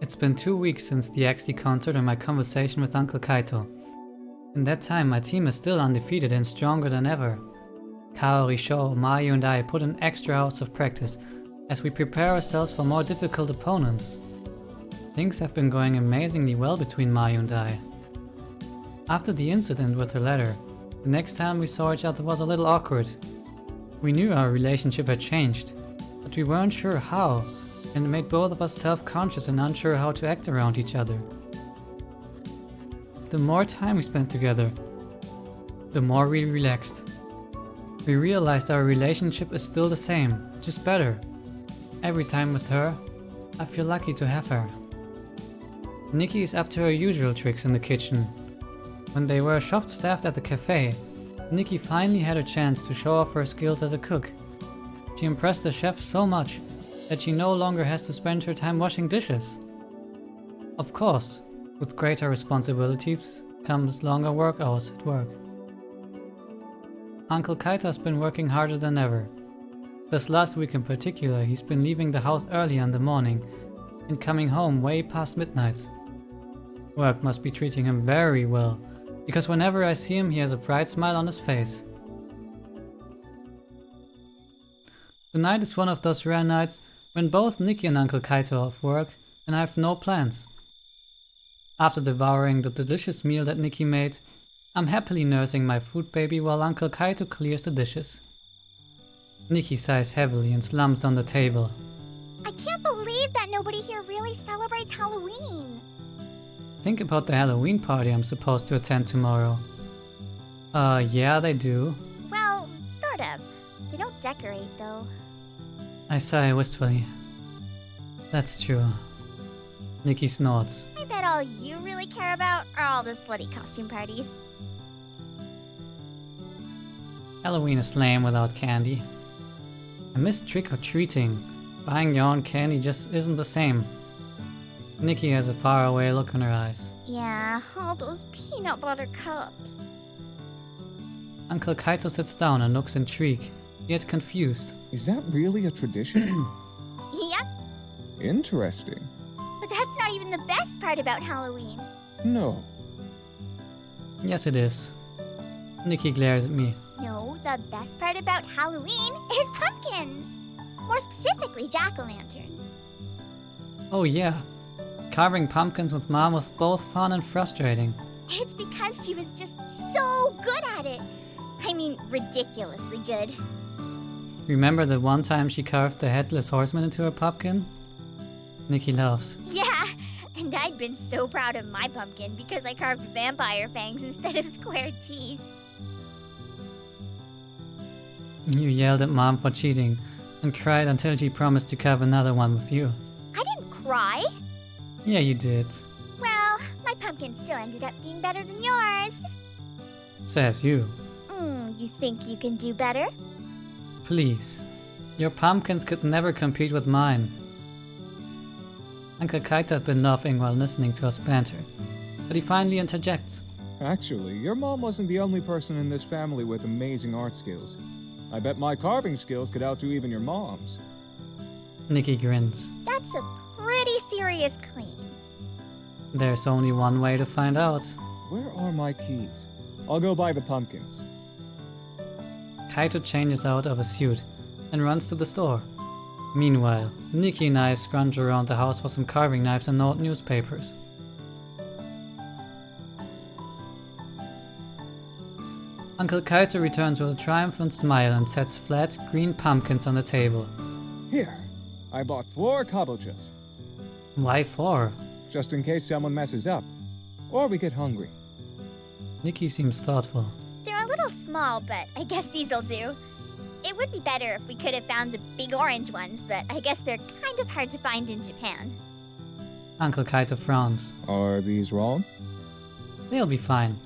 It's been 2 weeks since the XD concert and my conversation with Uncle Kaito. In that time, my team is still undefeated and stronger than ever. Kaori, Sho, Mayu and I put in extra hours of practice as we prepare ourselves for more difficult opponents. Things have been going amazingly well between Mayu and I. After the incident with her letter, the next time we saw each other was a little awkward. We knew our relationship had changed, but we weren't sure how, and it made both of us self-conscious and unsure how to act around each other. The more time we spent together, the more we relaxed. We realized our relationship is still the same, just better. Every time with her, I feel lucky to have her. Nikki is up to her usual tricks in the kitchen. When they were short-staffed at the cafe, Nikki finally had a chance to show off her skills as a cook. She impressed the chef so much that she no longer has to spend her time washing dishes. Of course, with greater responsibilities comes longer work hours at work. Uncle Kaito has been working harder than ever. This last week in particular, he's been leaving the house early in the morning and coming home way past midnight. Work must be treating him very well, because whenever I see him, he has a bright smile on his face. Tonight is one of those rare nights when both Nikki and Uncle Kaito are off work and I have no plans. After devouring the delicious meal that Nikki made, I'm happily nursing my food baby while Uncle Kaito clears the dishes. Nikki sighs heavily and slumps on the table. I can't believe that nobody here really celebrates Halloween. Think about the Halloween party I'm supposed to attend tomorrow. Yeah, they do. Well, sort of. They don't decorate, though. I sigh wistfully. That's true. Nikki snorts. I bet all you really care about are all the slutty costume parties. Halloween is lame without candy. I miss trick-or-treating. Buying your own candy just isn't the same. Nikki has a faraway look in her eyes. Yeah, all those peanut butter cups. Uncle Kaito sits down and looks intrigued, yet confused. Is that really a tradition? Yep, Interesting. but that's not even the best part about Halloween. No. Yes, it is. Nikki glares at me. No, the best part about Halloween is pumpkins. More specifically, jack-o'-lanterns. Oh yeah. Carving pumpkins with Mom was both fun and frustrating. It's because she was just so good at it. I mean, ridiculously good. Remember the one time she carved the headless horseman into her pumpkin? Nikki laughs. Yeah, and I'd been so proud of my pumpkin because I carved vampire fangs instead of square teeth. You yelled at Mom for cheating and cried until she promised to carve another one with you. I didn't cry. Yeah, you did. Well, my pumpkin still ended up being better than yours. Says you. You think you can do better? Please. Your pumpkins could never compete with mine. Uncle Kaito had been laughing while listening to us banter, but he finally interjects. Actually, your mom wasn't the only person in this family with amazing art skills. I bet my carving skills could outdo even your mom's. Nikki grins. That's a pretty serious claim. There's only one way to find out. Where are my keys? I'll go buy the pumpkins. Kaito changes out of a suit and runs to the store. Meanwhile, Nikki and I scrounge around the house for some carving knives and old newspapers. Uncle Kaito returns with a triumphant smile and sets flat, green pumpkins on the table. Here, I bought 4 kabochas, Why 4? just in case someone messes up. Or we get hungry. Nikki seems thoughtful. They're a little small, but I guess these'll do. It would be better if we could have found the big orange ones, but I guess they're kind of hard to find in Japan. Uncle Kaito frowns. Are these wrong? They'll be fine.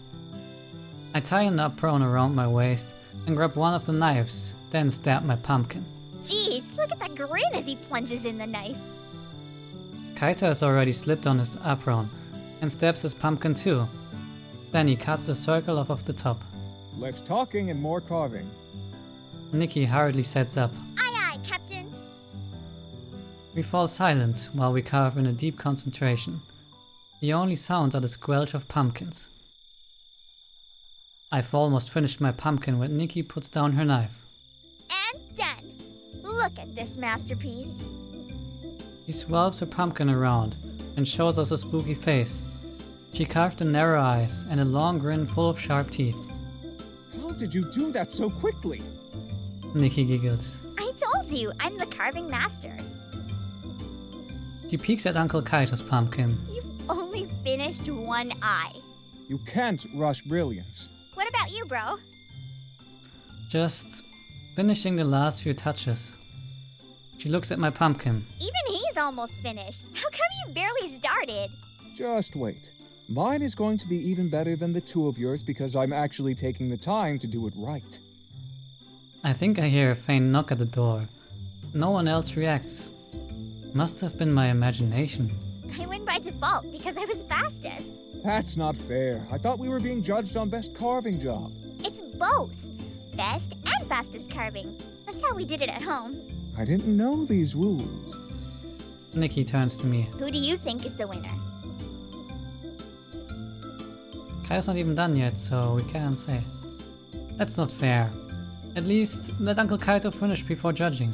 I tie a nut prone around my waist and grab one of the knives, then stab my pumpkin. Jeez, look at that grin as he plunges in the knife. Kaito has already slipped on his apron and stabs his pumpkin too. Then he cuts a circle off the top. Less talking and more carving. Nikki hurriedly sets up. Aye, aye, Captain. We fall silent while we carve in a deep concentration. The only sounds are the squelch of pumpkins. I've almost finished my pumpkin when Nikki puts down her knife. And done. Look at this masterpiece. She swirls her pumpkin around and shows us a spooky face. She carved the narrow eyes and a long grin full of sharp teeth. How did you do that so quickly? Nikki giggles. I told you, I'm the carving master. She peeks at Uncle Kaito's pumpkin. You've only finished one eye. You can't rush brilliance. What about you, bro? Just finishing the last few touches. She looks at my pumpkin. Even he's almost finished. How come you barely started? Just wait. Mine is going to be even better than the two of yours because I'm actually taking the time to do it right. I think I hear a faint knock at the door. No one else reacts. Must have been my imagination. I win by default because I was fastest. That's not fair. I thought we were being judged on best carving job. It's both. Best and fastest carving. That's how we did it at home. I didn't know these rules. Nikki turns to me. Who do you think is the winner? Kaio's not even done yet, so we can't say. That's not fair. At least let Uncle Kaito finish before judging.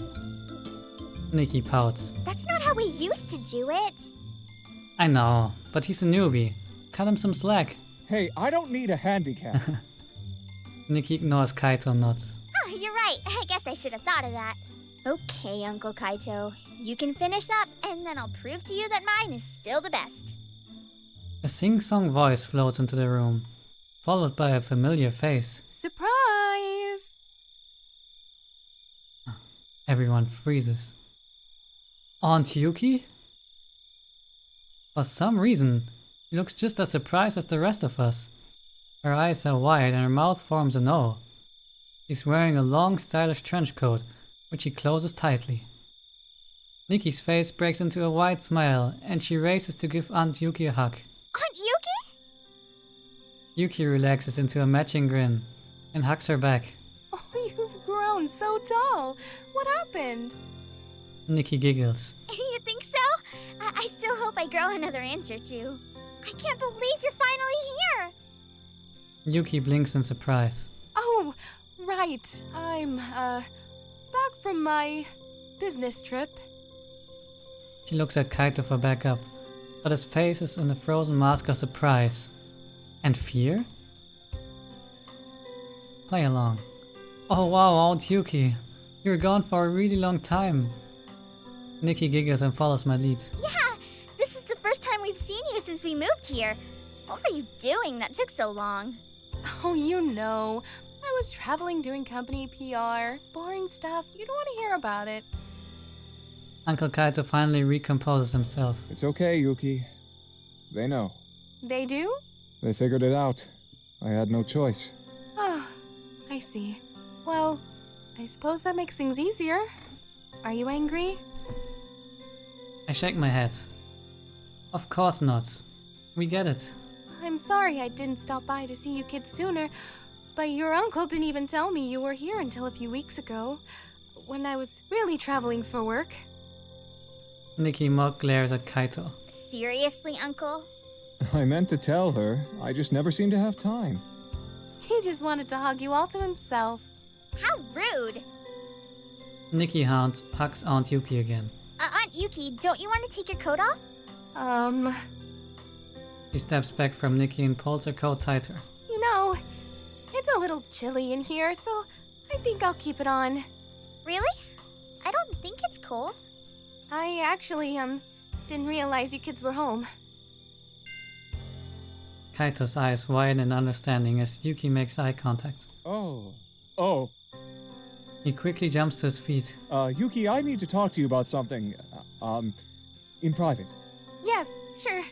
Nikki pouts. That's not how we used to do it. I know, but he's a newbie. Cut him some slack. Hey, I don't need a handicap. Nikki ignores Kaito and nods. Oh, you're right. I guess I should have thought of that. Okay, Uncle Kaito. You can finish up, and then I'll prove to you that mine is still the best. A sing-song voice floats into the room, followed by a familiar face. Surprise! Everyone freezes. Aunt Yuki? For some reason, she looks just as surprised as the rest of us. Her eyes are wide and her mouth forms an O. She's wearing a long, stylish trench coat, which she closes tightly. Nikki's face breaks into a wide smile, and she races to give Aunt Yuki a hug. Aunt Yuki? Yuki relaxes into a matching grin and hugs her back. Oh, you've grown so tall. What happened? Nikki giggles. You think so? I still hope I grow another inch or two. I can't believe you're finally here. Yuki blinks in surprise. Oh, right. I'm, back from my business trip. She looks at Kaito for backup, but his face is in a frozen mask of surprise. And fear? Play along. Oh wow, Aunt Yuki. You were gone for a really long time. Nikki giggles and follows my lead. Yeah, this is the first time we've seen you since we moved here. What were you doing that took so long? Oh, you know. I was traveling doing company PR. Boring stuff. You don't want to hear about it. Uncle Kaito finally recomposes himself. It's okay, Yuki. They know. They do? They figured it out. I had no choice. Oh, I see. Well, I suppose that makes things easier. Are you angry? I shake my head. Of course not. We get it. I'm sorry I didn't stop by to see you kids sooner, but your uncle didn't even tell me you were here until a few weeks ago, when I was really traveling for work. Nikki mock glares at Kaito. Seriously, Uncle? I meant to tell her. I just never seem to have time. He just wanted to hug you all to himself. How rude! Nikki hugs Aunt Yuki again. Aunt Yuki, don't you want to take your coat off? She steps back from Nikki and pulls her coat tighter. You know, it's a little chilly in here, so I think I'll keep it on. Really? I don't think it's cold. I actually, didn't realize you kids were home. Kaito's eyes widen in understanding as Yuki makes eye contact. Oh. He quickly jumps to his feet. Yuki, I need to talk to you about something, in private. Yes, sure.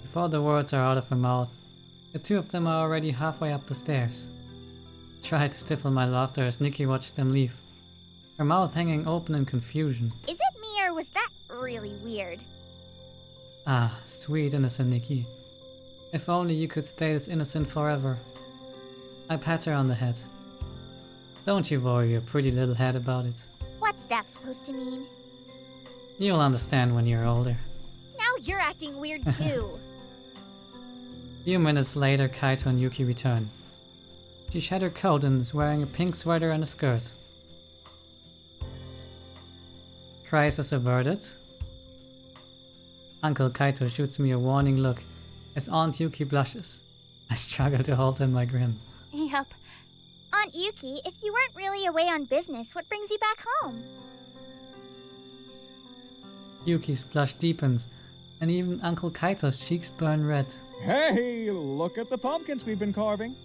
Before the words are out of her mouth, the two of them are already halfway up the stairs. I try to stifle my laughter as Nikki watches them leave, her mouth hanging open in confusion. Is it me or was that really weird? Ah, sweet innocent Nikki. If only you could stay this innocent forever. I pat her on the head. Don't you worry your pretty little head about it. What's that supposed to mean? You'll understand when you're older. Now you're acting weird too. A few minutes later, Kaito and Yuki return. She shed her coat and is wearing a pink sweater and a skirt. Crisis averted. Uncle Kaito shoots me a warning look as Aunt Yuki blushes. I struggle to hold in my grin. Yup. Aunt Yuki, if you weren't really away on business, what brings you back home? Yuki's blush deepens, and even Uncle Kaito's cheeks burn red. Hey, look at the pumpkins we've been carving.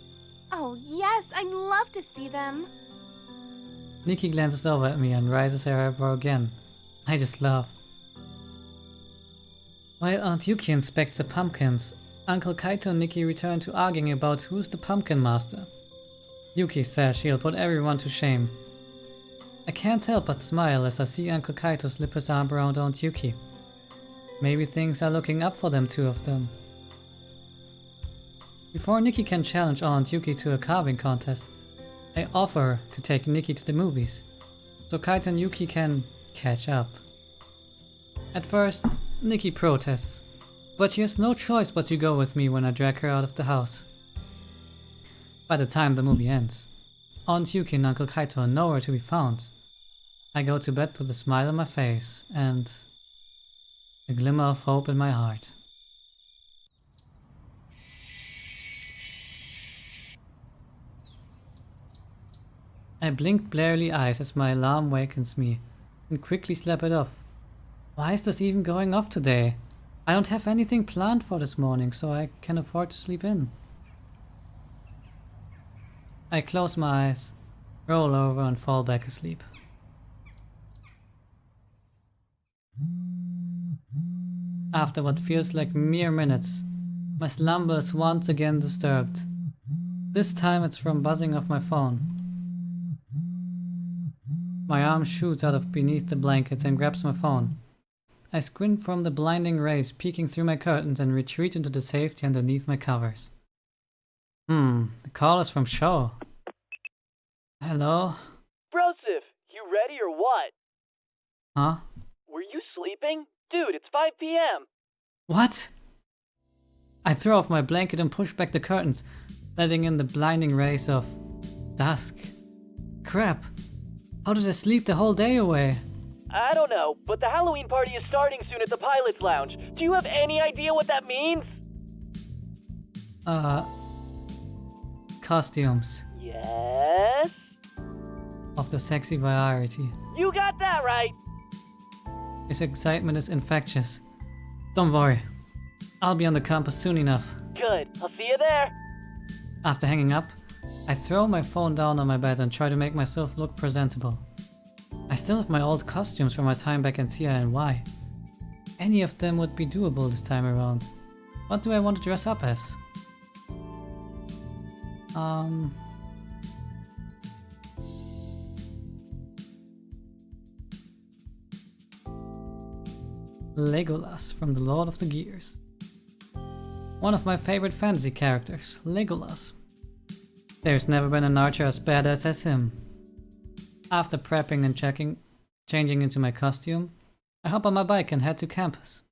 Oh, yes, I'd love to see them. Nikki glances over at me and raises her eyebrow again. I just laugh. While Aunt Yuki inspects the pumpkins, Uncle Kaito and Nikki return to arguing about who's the pumpkin master. Yuki says she'll put everyone to shame. I can't help but smile as I see Uncle Kaito slip his arm around Aunt Yuki. Maybe things are looking up for them two of them. Before Nikki can challenge Aunt Yuki to a carving contest, I offer to take Nikki to the movies, so Kaito and Yuki can catch up. At first, Nikki protests, but she has no choice but to go with me when I drag her out of the house. By the time the movie ends, Aunt Yuki and Uncle Kaito are nowhere to be found. I go to bed with a smile on my face and a glimmer of hope in my heart. I blink bleary eyes as my alarm wakens me and quickly slap it off. Why is this even going off today? I don't have anything planned for this morning, so I can afford to sleep in. I close my eyes, roll over and fall back asleep. After what feels like mere minutes, my slumber is once again disturbed. This time it's from buzzing of my phone. My arm shoots out of beneath the blankets and grabs my phone. I squint from the blinding rays peeking through my curtains and retreat into the safety underneath my covers. The call is from Sho. Hello? Broseph, you ready or what? Huh? Were you sleeping? Dude, it's 5 p.m. What? I throw off my blanket and push back the curtains, letting in the blinding rays of dusk. Crap. How did I sleep the whole day away? I don't know, but the Halloween party is starting soon at the Pilot's Lounge. Do you have any idea what that means? Costumes. Yes? Of the sexy variety. You got that right. His excitement is infectious. Don't worry. I'll be on the campus soon enough. Good, I'll see you there. After hanging up, I throw my phone down on my bed and try to make myself look presentable. I still have my old costumes from my time back in CINY. Any of them would be doable this time around. What do I want to dress up as? Legolas from The Lord of the Gears. One of my favorite fantasy characters, Legolas. There's never been an archer as badass as him. After prepping and changing into my costume, I hop on my bike and head to campus.